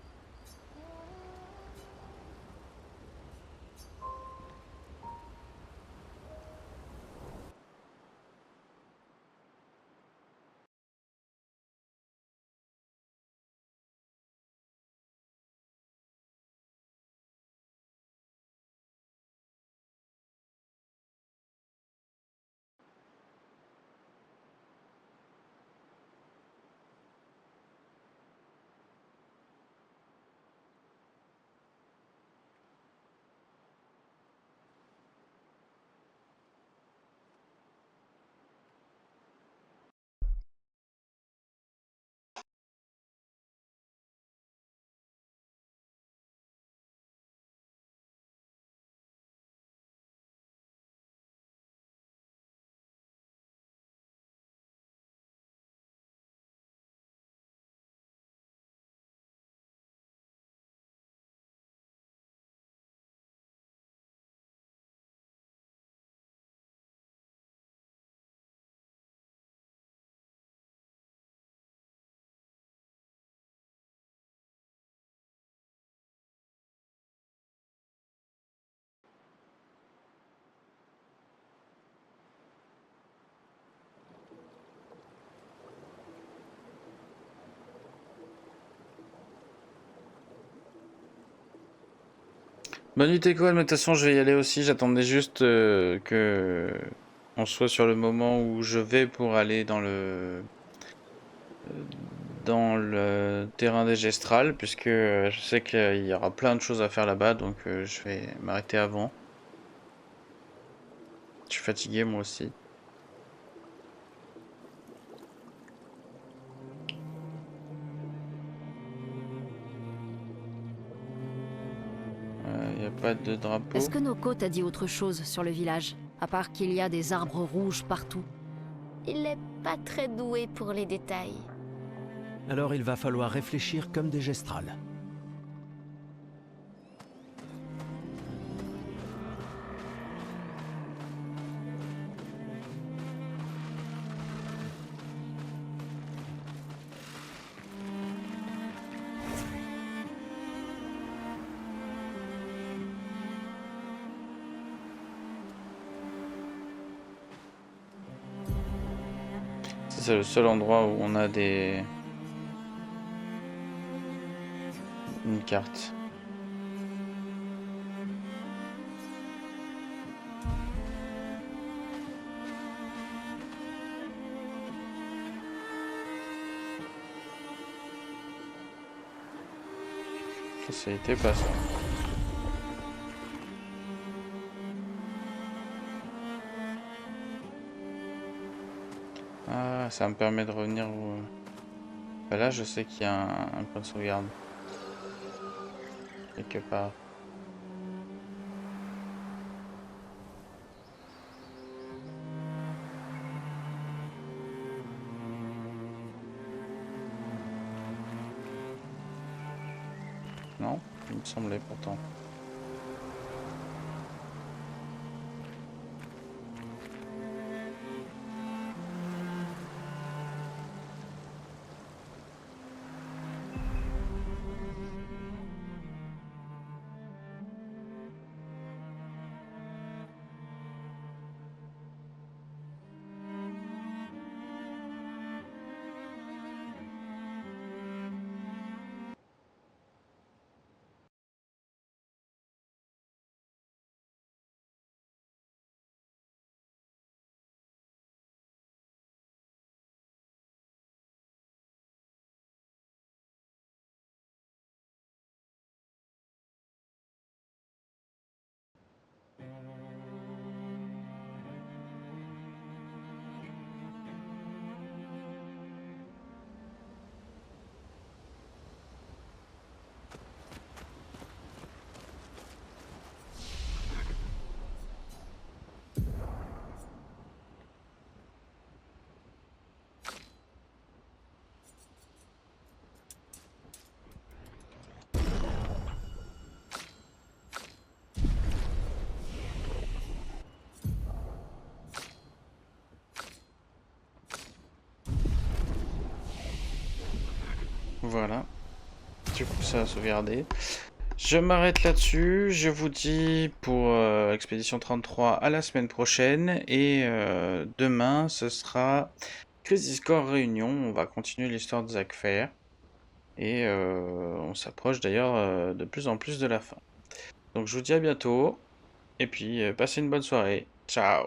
Bonne nuit Teco, mais de toute façon je vais y aller aussi, j'attendais juste que on soit sur le moment où je vais pour aller dans le terrain des Gestrales, puisque je sais qu'il y aura plein de choses à faire là-bas, donc je vais m'arrêter avant. Je suis fatigué moi aussi. Il n'y a pas de drapeau. Est-ce que Noko t'a dit autre chose sur le village, à part qu'il y a des arbres rouges partout? Il n'est pas très doué pour les détails. Alors il va falloir réfléchir comme des gestrales. C'est le seul endroit où on a une carte. Facilité pas ça. Ah, ça me permet de revenir où... Bah là, je sais qu'il y a un point de sauvegarde. Quelque part. Non, il me semblait pourtant. Voilà. Du coup, ça a sauvegardé. Je m'arrête là-dessus. Je vous dis pour Expédition 33 à la semaine prochaine. Et demain, ce sera Crisis Core Réunion. On va continuer l'histoire de Zack Fair. Et on s'approche d'ailleurs de plus en plus de la fin. Donc je vous dis à bientôt. Et puis passez une bonne soirée. Ciao.